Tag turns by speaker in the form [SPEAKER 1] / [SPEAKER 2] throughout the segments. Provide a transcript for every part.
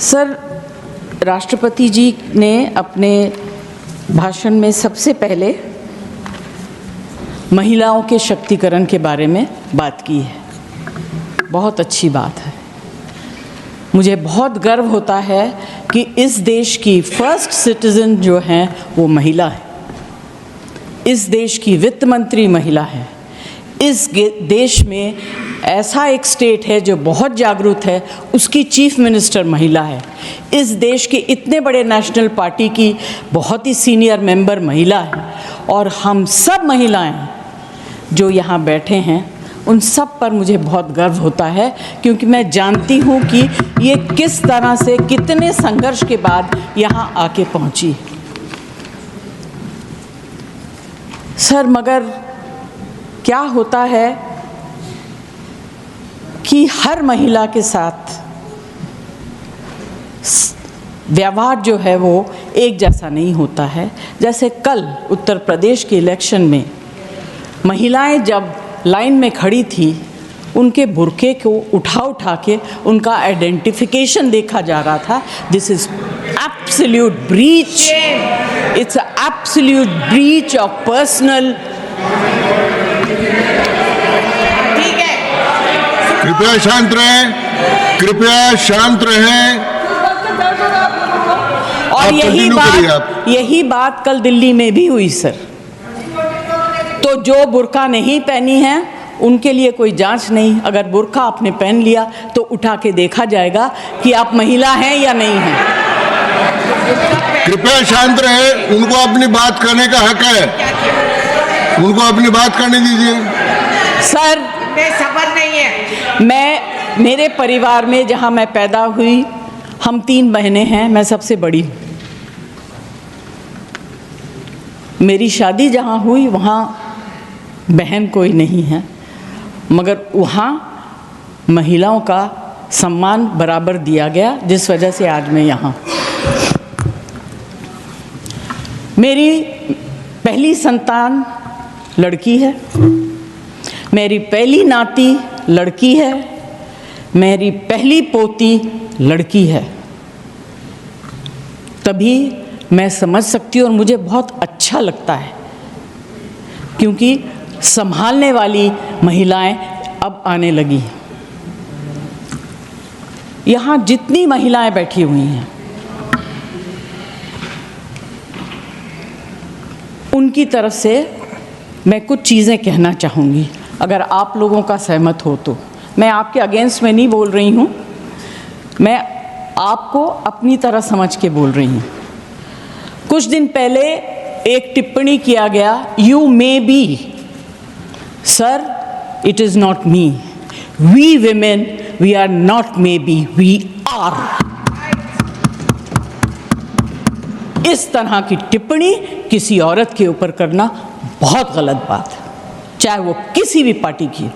[SPEAKER 1] Sir, राष्ट्रपति जी ने अपने भाषण में सबसे पहले महिलाओं के शक्तिकरण के बारे में बात की है। बहुत अच्छी बात है। मुझे बहुत गर्व होता है कि इस देश की फर्स्ट सिटीजन जो हैं वो महिला है। इस देश की वित्त मंत्री महिला है। इस देश में ऐसा एक स्टेट है जो बहुत जागरूक है, उसकी चीफ मिनिस्टर महिला है। इस देश के इतने बड़े नेशनल पार्टी की बहुत ही सीनियर मेंबर महिला है। और हम सब महिलाएं जो यहाँ बैठे हैं उन सब पर मुझे बहुत गर्व होता है, क्योंकि मैं जानती हूँ कि ये किस तरह से कितने संघर्ष के बाद यहाँ आके पहुँची। सर, मगर क्या होता है कि हर महिला के साथ व्यवहार जो है वो एक जैसा नहीं होता है। जैसे कल उत्तर प्रदेश के इलेक्शन में महिलाएं जब लाइन में खड़ी थी, उनके बुर्के को उठा के उनका आइडेंटिफिकेशन देखा जा रहा था। This is absolute breach, it's absolute breach of personal.
[SPEAKER 2] कृपया शांत रहें, कृपया शांत रहें।
[SPEAKER 1] और यही बात कल दिल्ली में भी हुई सर। तो जो बुर्का नहीं पहनी है उनके लिए कोई जांच नहीं। अगर बुर्का आपने पहन लिया तो उठा के देखा जाएगा कि आप महिला हैं या नहीं हैं।
[SPEAKER 2] कृपया शांत रहे, उनको अपनी बात करने का हक है, उनको अपनी बात करने दीजिए।
[SPEAKER 1] सर,
[SPEAKER 3] सबर नहीं है।
[SPEAKER 1] मेरे परिवार में जहां मैं पैदा हुई, हम 3 बहनें हैं, मैं सबसे बड़ी हूँ। मेरी शादी जहां हुई वहां बहन कोई नहीं है, मगर वहाँ महिलाओं का सम्मान बराबर दिया गया, जिस वजह से आज मैं यहाँ। मेरी पहली संतान लड़की है, मेरी पहली नाती लड़की है, मेरी पहली पोती लड़की है। तभी मैं समझ सकती हूँ और मुझे बहुत अच्छा लगता है, क्योंकि संभालने वाली महिलाएं अब आने लगी हैं। यहाँ जितनी महिलाएं बैठी हुई हैं उनकी तरफ से मैं कुछ चीज़ें कहना चाहूँगी, अगर आप लोगों का सहमत हो तो। मैं आपके अगेंस्ट में नहीं बोल रही हूँ, मैं आपको अपनी तरह समझ के बोल रही हूँ। कुछ दिन पहले एक टिप्पणी किया गया, you may be. Sir, it is not me. We women, we are not maybe, we are. इस तरह की टिप्पणी किसी औरत के ऊपर करना बहुत गलत बात है, चाहे वो किसी भी पार्टी की।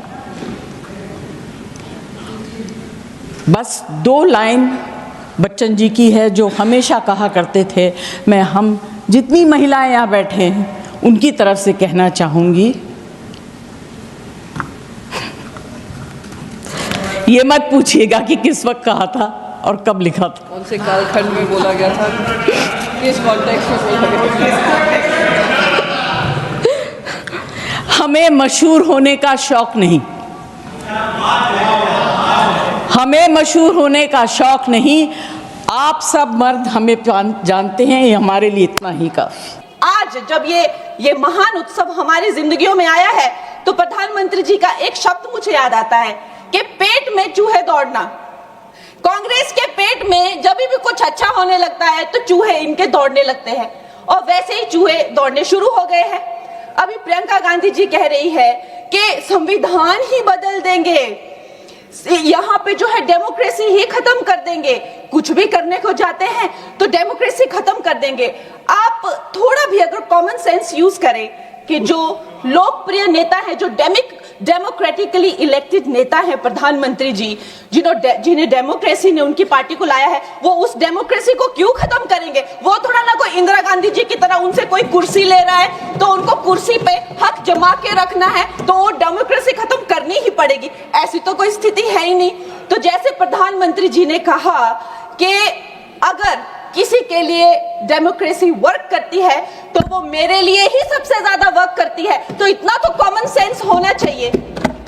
[SPEAKER 1] बस 2 लाइन बच्चन जी की है जो हमेशा कहा करते थे। हम जितनी महिलाएं यहाँ बैठे हैं उनकी तरफ से कहना चाहूँगी, ये मत पूछिएगा कि किस वक्त कहा था और कब लिखा था,
[SPEAKER 4] कौन से कालखंड में बोला गया था, किस कॉन्टेक्स्ट में बोला गया था।
[SPEAKER 1] हमें मशहूर होने का शौक नहीं, हमें मशहूर होने का शौक नहीं। आप सब मर्द हमें जानते हैं, ये हमारे लिए इतना ही काफी।
[SPEAKER 3] आज जब ये महान उत्सव हमारी जिंदगियों में आया है, तो प्रधानमंत्री जी का एक शब्द मुझे याद आता है कि पेट में चूहे दौड़ना। कांग्रेस के पेट में जब भी कुछ अच्छा होने लगता है तो चूहे इनके दौड़ने लगते हैं, और वैसे ही चूहे दौड़ने शुरू हो गए हैं। अभी प्रियंका गांधी जी कह रही है कि संविधान ही बदल देंगे, यहाँ पे जो है डेमोक्रेसी ही खत्म कर देंगे। कुछ भी करने को जाते हैं तो डेमोक्रेसी खत्म कर देंगे। आप थोड़ा भी अगर कॉमन सेंस यूज करें कि जो लोकप्रिय नेता है, जो डेमोक्रेटिकली इलेक्टेड नेता है प्रधानमंत्री जी, जिन्हें डेमोक्रेसी ने उनकी पार्टी को लाया है, वो उस डेमोक्रेसी को क्यों खत्म करेंगे? वो थोड़ा ना कोई इंदिरा गांधी जी की तरह उनसे कोई कुर्सी ले रहा है तो उनको कुर्सी पे हक जमा के रखना है तो वो डेमोक्रेसी खत्म करनी ही पड़ेगी। ऐसी तो कोई स्थिति है ही नहीं। तो जैसे प्रधानमंत्री जी ने कहा कि अगर किसी के लिए डेमोक्रेसी वर्क करती है तो वो मेरे लिए ही सबसे ज्यादा वर्क करती है। तो इतना तो कॉमन सेंस होना चाहिए।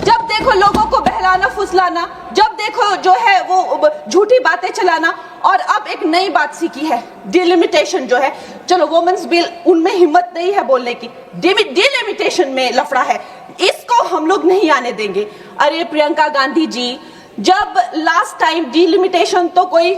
[SPEAKER 3] जब देखो लोगों को बहलाना फुसलाना, जब देखो जो है वो झूठी बातें चलाना, और अब एक नई बात सीखी है, डिलिमिटेशन जो है। चलो वुमेन्स बिल, उनमें हिम्मत नहीं है बोलने की, डिलिमिटेशन में लफड़ा है, इसको हम लोग नहीं आने देंगे। अरे प्रियंका गांधी जी, जब लास्ट टाइम डिलिमिटेशन, तो कोई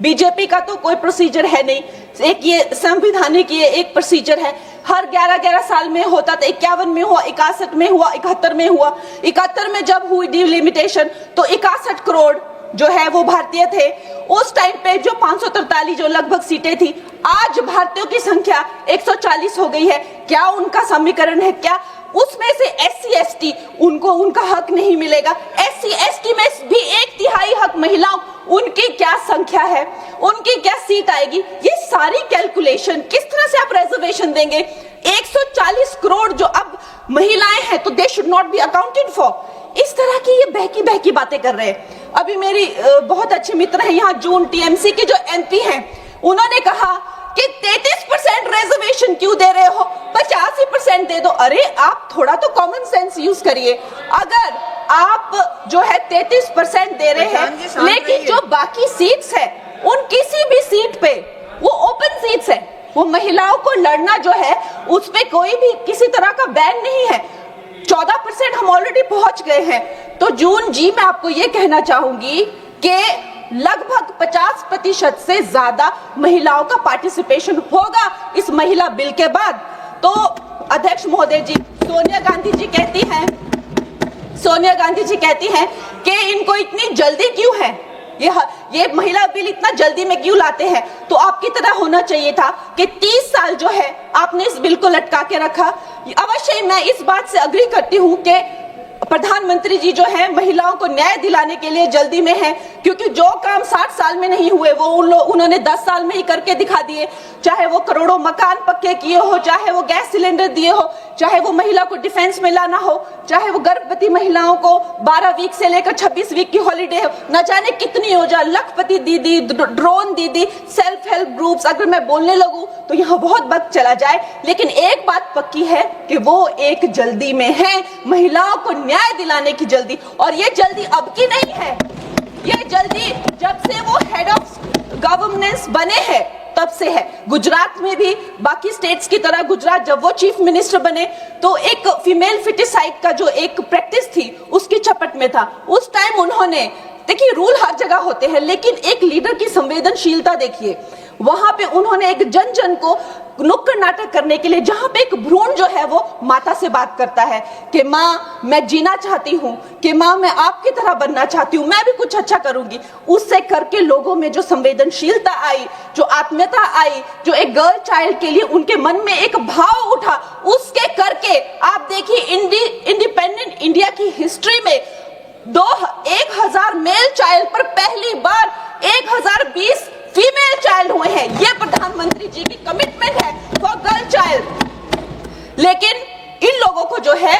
[SPEAKER 3] बीजेपी का तो कोई प्रोसीजर है नहीं, एक ये संवैधानिक ये एक प्रोसीजर है, हर 11-11 साल में होता था। 51 में हुआ, 61 में हुआ, 71 में हुआ। 71 में जब हुई डिलिमिटेशन तो 61 करोड़ जो है वो भारतीय थे। उस टाइम पे जो 543 जो लगभग सीटें थी, आज भारतीयों की संख्या 140 हो गई है। क्या उनका समीकरण है? क्या उसमें से SC ST उनको उनका हक नहीं मिलेगा? SC ST में भी 1/3 हक महिलाओं, उनकी क्या संख्या है, उनकी क्या सीट आएगी? ये सारी कैलकुलेशन किस तरह से आप रिजर्वेशन देंगे? 140 करोड़ जो अब महिलाएं हैं तो they should not be accounted for. इस तरह की ये बहकी बातें कर रहे हैं। अभी मेरी बहुत अच्छी मित्र है यहाँ, जून TMC के जो MP हैं, उन्होंने कहा कि 33% रिजर्वेशन क्यों दे रहे हो, 85% दे दो। अरे आप थोड़ा तो कॉमन सेंस यूज करिए। अगर आप जो है 33% दे रहे हैं, लेकिन जो बाकी सीट्स है उन किसी भी सीट पे वो ओपन सीट्स है, वो महिलाओं को लड़ना जो है उस पे कोई भी किसी तरह का बैन नहीं है। 14% हम ऑलरेडी पहुंच गए हैं। तो जून जी, मैं आपको ये कहना चाहूंगी कि लगभग 50% से ज्यादा महिलाओं का पार्टिसिपेशन होगा इस महिला बिल के बाद। तो अध्यक्ष महोदय जी, सोनिया गांधी जी कहती हैं कि इनको इतनी जल्दी क्यों है, ये महिला बिल इतना जल्दी में क्यों लाते हैं? तो आपकी तरह होना चाहिए था कि 30 साल जो है आपने इस बिल को लटका के रखा। अवश्य मैं इस बात से अग्री करती हूं कि प्रधानमंत्री जी जो है महिलाओं को न्याय दिलाने के लिए जल्दी में है, क्योंकि जो काम 60 साल में नहीं हुए वो उन्होंने 10 साल में ही करके दिखा दिए। चाहे वो करोड़ों मकान पक्के किए हो, चाहे वो गैस सिलेंडर दिए हो, चाहे वो महिला को डिफेंस में लाना हो, चाहे वो गर्भवती महिलाओं को 12 वीक से लेकर 26 वीक की हॉलीडे हो, न जाने कितनी योजना, लखपति दीदी, ड्रोन दीदी, सेल्फ हेल्प ग्रुप्स, अगर मैं बोलने लगूं तो यहाँ बहुत वक्त चला जाए। लेकिन एक बात पक्की है कि वो एक जल्दी में है, महिलाओं को न्याय दिलाने की जल्दी। और ये जल्दी अब की नहीं है, ये जल्दी जब से वो हेड ऑफ गवर्नेंस बने हैं तब से है। गुजरात में भी बाकी स्टेट्स की तरह गुजरात जब वो चीफ मिनिस्टर बने तो एक फीमेल फिटिसाइड का जो एक प्रैक्टिस थी उसकी चपेट में था। उस टाइम उन्होंने, देखिए रूल हर जगह होते हैं, लेकिन एक लीडर की संवेदनशीलता देखिए, वहां पे उन्होंने एक जन जन को नुक्कड़ नाटक करने के लिए, जहां पे एक भ्रूण जो है वो माता से बात करता है कि माँ मैं जीना चाहती हूँ, कि माँ मैं आपकी तरह बनना चाहती हूँ, मैं भी कुछ अच्छा करूंगी, उससे करके लोगों में जो संवेदनशीलता आई, जो आत्मीयता आई, जो एक गर्ल चाइल्ड के लिए उनके मन में एक भाव उठा, उसके करके आप देखिए इंडिपेंडेंट इंडिया की हिस्ट्री में 1000 मेल चाइल्ड पर पहली बार 1020 फीमेल चाइल्ड हुए हैं। ये प्रधानमंत्री जी की कमिटमेंट है फॉर गर्ल चाइल्ड। लेकिन इन लोगों को जो है